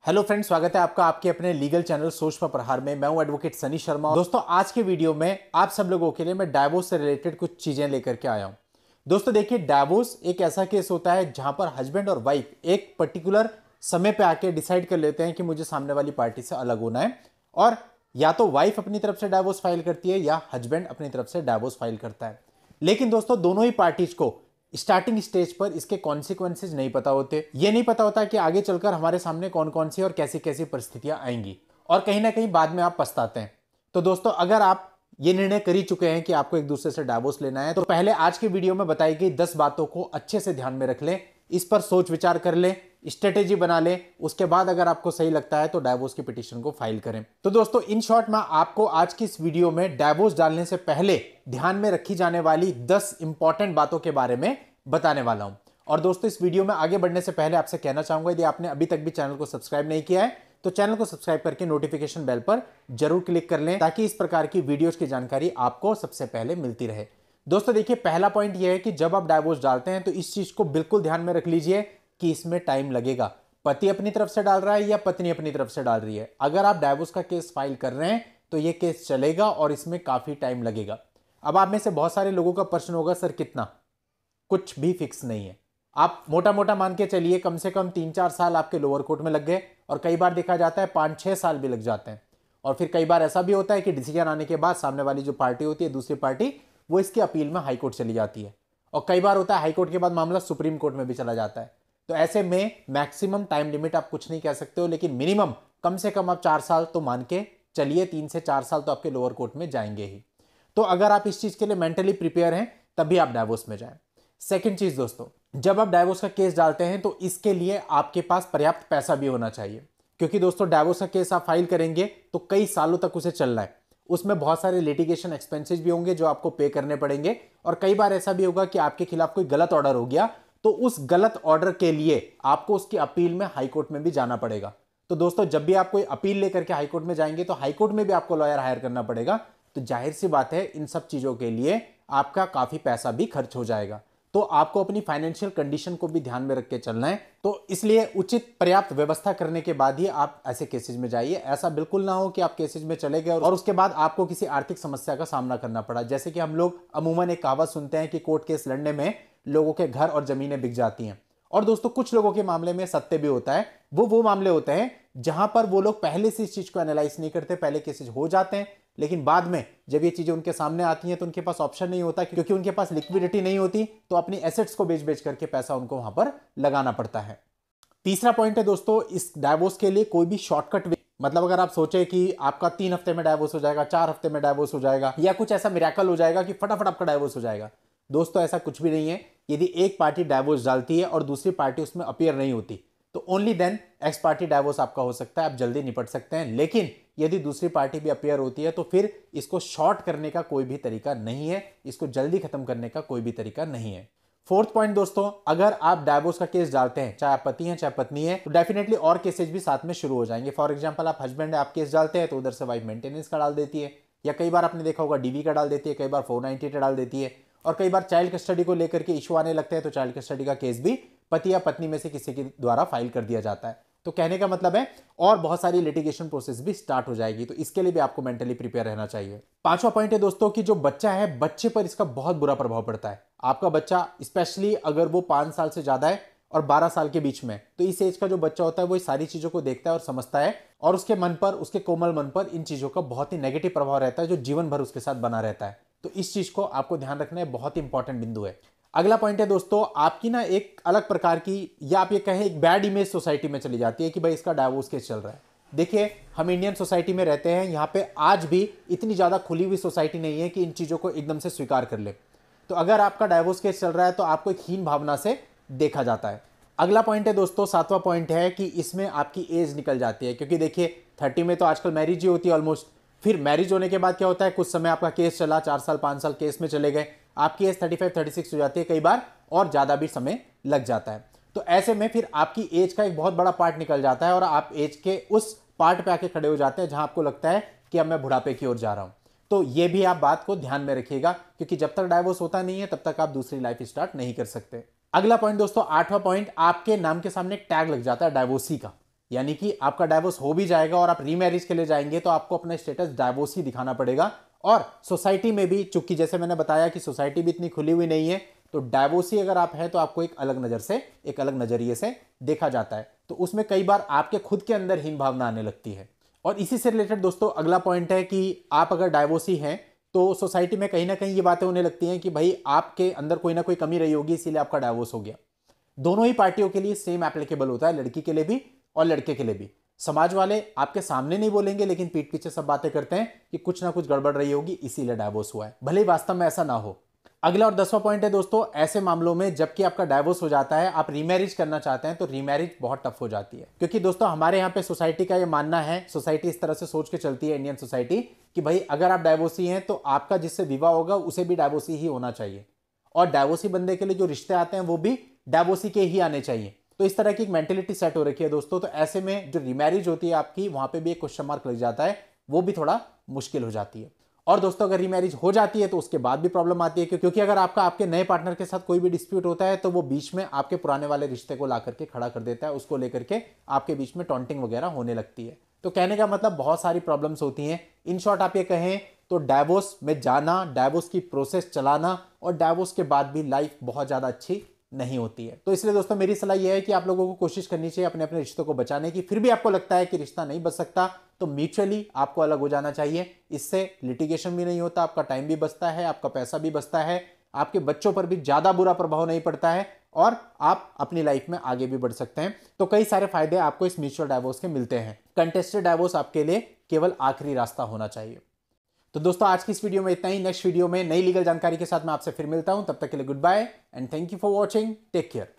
Hello friends, स्वागत है आपका आपके अपने लीगल चैनल सोच पर प्रहार में। मैं हूं एडवोकेट सनी शर्मा। दोस्तों, आज के वीडियो में आप सब लोगों के लिए मैं डाइवोर्स से रिलेटेड कुछ चीजें लेकर के आया हूं। दोस्तों देखिए, डाइवोर्स एक ऐसा केस होता है जहां पर हस्बैंड और वाइफ एक पर्टिकुलर समय पे आके डिसाइड कर लेते हैं कि मुझे सामने वाली पार्टी से अलग होना है, और या तो वाइफ अपनी तरफ से डाइवोर्स फाइल करती है या हस्बैंड अपनी तरफ से डाइवोर्स फाइल करता है। लेकिन दोस्तों, दोनों ही पार्टीज को स्टार्टिंग स्टेज पर इसके कॉन्सिक्वेंसेज नहीं पता होते। ये नहीं पता होता कि आगे चलकर हमारे सामने कौन कौन सी और कैसी कैसी परिस्थितियां आएंगी, और कहीं ना कहीं बाद में आप पछताते हैं। तो दोस्तों, अगर आप ये निर्णय कर ही चुके हैं कि आपको एक दूसरे से डाइवोर्स लेना है, तो पहले आज के वीडियो में बताई गई 10 बातों को अच्छे से ध्यान में रख लें, इस पर सोच विचार कर लें, स्ट्रेटेजी बना लें। उसके बाद अगर आपको सही लगता है तो डाइवोर्स की पिटीशन को फाइल करें। तो दोस्तों, इन शॉर्ट में आपको आज की इस वीडियो में डाइवोर्स डालने से पहले ध्यान में रखी जाने वाली 10 इंपॉर्टेंट बातों के बारे में बताने वाला हूं। और दोस्तों, इस वीडियो में आगे बढ़ने से पहले आपसे कहना चाहूंगा, यदि आपने अभी तक भी चैनल को सब्सक्राइब नहीं किया है तो चैनल को सब्सक्राइब करके नोटिफिकेशन बेल पर जरूर क्लिक कर लें, ताकि इस प्रकार की वीडियोस की जानकारी आपको सबसे पहले मिलती रहे। दोस्तों देखिए, पहला पॉइंट यह है कि जब आप डाइवोर्स डालते हैं तो इस चीज को बिल्कुल ध्यान में रख लीजिए कि इसमें टाइम लगेगा। पति अपनी तरफ से डाल रहा है या पत्नी अपनी तरफ से डाल रही है, अगर आप डाइवोर्स का केस फाइल कर रहे हैं तो यह केस चलेगा और इसमें काफी टाइम लगेगा। अब आप में से बहुत सारे लोगों का प्रश्न होगा, सर कितना? कुछ भी फिक्स नहीं है। आप मोटा मोटा मान के चलिए, कम से कम 3-4 साल आपके लोअर कोर्ट में लग गए, और कई बार देखा जाता है 5-6 साल भी लग जाते हैं। और फिर कई बार ऐसा भी होता है कि डिसीजन आने के बाद सामने वाली जो पार्टी होती है, दूसरी पार्टी, वो इसकी अपील में हाईकोर्ट चली जाती है, और कई बार होता है हाईकोर्ट के बाद मामला सुप्रीम कोर्ट में भी चला जाता है। तो ऐसे में मैक्सिमम टाइम लिमिट आप कुछ नहीं कह सकते हो, लेकिन मिनिमम कम से कम आप 4 साल तो मान के चलिए, 3 से 4 साल तो आपके लोअर कोर्ट में जाएंगे ही। तो अगर आप इस चीज के लिए मेंटली प्रिपेयर हैं तभी आप डाइवोर्स में जाएं। सेकंड चीज दोस्तों, जब आप डाइवोर्स का केस डालते हैं तो इसके लिए आपके पास पर्याप्त पैसा भी होना चाहिए, क्योंकि दोस्तों डाइवोर्स का केस आप फाइल करेंगे तो कई सालों तक उसे चलना है। उसमें बहुत सारे लिटिगेशन एक्सपेंसेस भी होंगे जो आपको पे करने पड़ेंगे, और कई बार ऐसा भी होगा कि आपके खिलाफ कोई गलत ऑर्डर हो गया, तो उस गलत ऑर्डर के लिए आपको उसकी अपील में हाईकोर्ट में भी जाना पड़ेगा। तो दोस्तों, जब भी आप कोई अपील लेकर के हाईकोर्ट में जाएंगे तो हाईकोर्ट में भी आपको लॉयर हायर करना पड़ेगा। तो जाहिर सी बात है, इन सब चीजों के लिए आपका काफी पैसा भी खर्च हो जाएगा। तो आपको अपनी फाइनेंशियल कंडीशन को भी ध्यान में रख के चलना है। तो इसलिए उचित पर्याप्त व्यवस्था करने के बाद ही आप ऐसे केसेज में जाइए। ऐसा बिल्कुल ना हो कि आप केसेज में चले गए और उसके बाद आपको किसी आर्थिक समस्या का सामना करना पड़ा। जैसे कि हम लोग अमूमन एक कहावत सुनते हैं कि कोर्ट केस लड़ने में लोगों के घर और जमीनें बिक जाती हैं। और दोस्तों, कुछ लोगों के मामले में सत्य भी होता है। वो मामले होते हैं जहां पर वो लोग पहले से इस चीज को एनालाइज नहीं करते, पहले केसेज हो जाते हैं, लेकिन बाद में जब ये चीजें उनके सामने आती हैं तो उनके पास ऑप्शन नहीं होता, क्योंकि उनके पास लिक्विडिटी नहीं होती, तो अपनी एसेट्स को बेच बेच करके पैसा उनको वहां पर लगाना पड़ता है। तीसरा पॉइंट है दोस्तों, इस डाइवोर्स के लिए कोई भी शॉर्टकट, मतलब अगर आप सोचे कि आपका 3 हफ्ते में डाइवोर्स हो जाएगा, 4 हफ्ते में डाइवोर्स हो जाएगा, या कुछ ऐसा मिरेकल हो जाएगा कि फटाफट आपका डाइवोर्स हो जाएगा, दोस्तों ऐसा कुछ भी नहीं है। यदि एक पार्टी डाइवोर्स डालती है और दूसरी पार्टी उसमें अपीयर नहीं होती, तो only then ex parte divorce आपका हो सकता है, आप जल्दी निपट सकते हैं। लेकिन यदि दूसरी पार्टी भी अपीयर होती है तो फिर इसको शॉर्ट करने का कोई भी तरीका नहीं है, इसको जल्दी खत्म करने का कोई भी तरीका नहीं है। फोर्थ पॉइंट दोस्तों, अगर आप डाइवोर्स का केस डालते हैं, चाहे आप पति हैं चाहे पत्नी है, तो डेफिनेटली और केसेज भी साथ में शुरू हो जाएंगे। फॉर एग्जांपल, आप हस्बैंड है, आप केस डालते हैं तो उधर से वाइफ मेंटेनेंस का डाल देती है, या कई बार आपने देखा होगा डीवी का डाल देती है, कई बार 498 डाल देती है, और कई बार चाइल्ड कस्टडी को लेकर के इशू आने लगते हैं तो चाइल्ड कस्टडी का केस भी पति या पत्नी में से किसी के द्वारा फाइल कर दिया जाता है। तो कहने का मतलब है, और बहुत सारी लिटिगेशन प्रोसेस भी स्टार्ट हो जाएगी, तो इसके लिए भी आपको मेंटली प्रिपेयर रहना चाहिए। पांचवा पॉइंट है दोस्तों कि जो बच्चा है, बच्चे पर इसका बहुत बुरा प्रभाव पड़ता है। आपका बच्चा, स्पेशली अगर वो 5 साल से ज्यादा है और 12 साल के बीच में, तो इस एज का जो बच्चा होता है वो सारी चीजों को देखता है और समझता है, और उसके मन पर, उसके कोमल मन पर इन चीजों का बहुत ही नेगेटिव प्रभाव रहता है, जो जीवन भर उसके साथ बना रहता है। तो इस चीज को आपको ध्यान रखना है, बहुत ही इंपॉर्टेंट बिंदु है। अगला पॉइंट है दोस्तों, आपकी ना एक अलग प्रकार की, या आप ये कहें एक बैड इमेज सोसाइटी में चली जाती है कि भाई इसका डाइवोर्स केस चल रहा है। देखिए, हम इंडियन सोसाइटी में रहते हैं, यहाँ पे आज भी इतनी ज्यादा खुली हुई सोसाइटी नहीं है कि इन चीजों को एकदम से स्वीकार कर ले। तो अगर आपका डाइवोर्स केस चल रहा है तो आपको एक हीन भावना से देखा जाता है। अगला पॉइंट है दोस्तों, सातवां पॉइंट है कि इसमें आपकी एज निकल जाती है, क्योंकि देखिए 30 में तो आजकल मैरिज ही होती है ऑलमोस्ट। फिर मैरिज होने के बाद क्या होता है, कुछ समय आपका केस चला, 4 साल 5 साल केस में चले गए, आपकी एज 35-36 हो जाती है, कई बार और ज्यादा भी समय लग जाता है। तो ऐसे में फिर आपकी एज का एक बहुत बड़ा पार्ट निकल जाता है, और आप एज के उस पार्ट पे आके खड़े हो जाते हैं जहां आपको लगता है कि अब मैं बुढ़ापे की ओर जा रहा हूं। तो ये भी आप बात को ध्यान में रखिएगा, क्योंकि जब तक डाइवोर्स होता नहीं है तब तक आप दूसरी लाइफ स्टार्ट नहीं कर सकते। अगला पॉइंट दोस्तों, 8वां पॉइंट, आपके नाम के सामने एक टैग लग जाता है डाइवोर्सी का। यानी कि आपका डाइवोर्स हो भी जाएगा और आप रीमैरिज के लिए जाएंगे तो आपको अपना स्टेटस डाइवोर्स ही दिखाना पड़ेगा। और सोसाइटी में भी, चूंकि जैसे मैंने बताया कि सोसाइटी भी इतनी खुली हुई नहीं है, तो डाइवोर्सी अगर आप हैं तो आपको एक अलग नजर से, एक अलग नजरिए से देखा जाता है। तो उसमें कई बार आपके खुद के अंदर हीन भावना आने लगती है। और इसी से रिलेटेड दोस्तों अगला पॉइंट है कि आप अगर डाइवोर्सी हैं तो सोसाइटी में कहीं ना कहीं ये बातें होने लगती हैं कि भाई आपके अंदर कोई ना कोई कमी रही होगी इसीलिए आपका डाइवोर्स हो गया। दोनों ही पार्टियों के लिए सेम एप्लीकेबल होता है, लड़की के लिए भी और लड़के के लिए भी। समाज वाले आपके सामने नहीं बोलेंगे लेकिन पीठ पीछे सब बातें करते हैं कि कुछ ना कुछ गड़बड़ रही होगी इसीलिए डाइवोर्स हुआ है, भले ही वास्तव में ऐसा ना हो। अगला और 10वां पॉइंट है दोस्तों, ऐसे मामलों में जबकि आपका डाइवोर्स हो जाता है, आप रीमैरिज करना चाहते हैं तो रीमैरिज बहुत टफ हो जाती है। क्योंकि दोस्तों हमारे यहाँ पे सोसाइटी का ये मानना है, सोसाइटी इस तरह से सोच के चलती है, इंडियन सोसाइटी, कि भाई अगर आप डाइवोर्सी हैं तो आपका जिससे विवाह होगा उसे भी डाइवोर्सी ही होना चाहिए, और डाइवोर्सी बंदे के लिए जो रिश्ते आते हैं वो भी डाइवोर्सी के ही आने चाहिए। तो इस तरह की एक मेंटेलिटी सेट हो रखी है दोस्तों। तो ऐसे में जो रीमैरिज होती है आपकी, वहां पे भी एक क्वेश्चन मार्क लग जाता है, वो भी थोड़ा मुश्किल हो जाती है। और दोस्तों अगर रीमैरिज हो जाती है तो उसके बाद भी प्रॉब्लम आती है, क्योंकि अगर आपका आपके नए पार्टनर के साथ कोई भी डिस्प्यूट होता है तो वो बीच में आपके पुराने वाले रिश्ते को ला करके खड़ा कर देता है, उसको लेकर के आपके बीच में टॉन्टिंग वगैरह होने लगती है। तो कहने का मतलब बहुत सारी प्रॉब्लम्स होती हैं। इन शॉर्ट आप ये कहें तो डाइवोर्स में जाना, डाइवोर्स की प्रोसेस चलाना और डाइवोर्स के बाद भी लाइफ बहुत ज्यादा अच्छी नहीं होती है। तो इसलिए दोस्तों मेरी सलाह यह है कि आप लोगों को कोशिश करनी चाहिए अपने अपने रिश्तों को बचाने की। फिर भी आपको लगता है कि रिश्ता नहीं बच सकता तो म्यूचुअली आपको अलग हो जाना चाहिए। इससे लिटिगेशन भी नहीं होता, आपका टाइम भी बचता है, आपका पैसा भी बचता है, आपके बच्चों पर भी ज्यादा बुरा प्रभाव नहीं पड़ता है और आप अपनी लाइफ में आगे भी बढ़ सकते हैं। तो कई सारे फायदे आपको इस म्यूचुअल डाइवोर्स के मिलते हैं। कंटेस्टेड डाइवोर्स आपके लिए केवल आखिरी रास्ता होना चाहिए। तो दोस्तों आज की इस वीडियो में इतना ही। नेक्स्ट वीडियो में नई लीगल जानकारी के साथ मैं आपसे फिर मिलता हूं। तब तक के लिए goodbye and thank you for watching. Take care.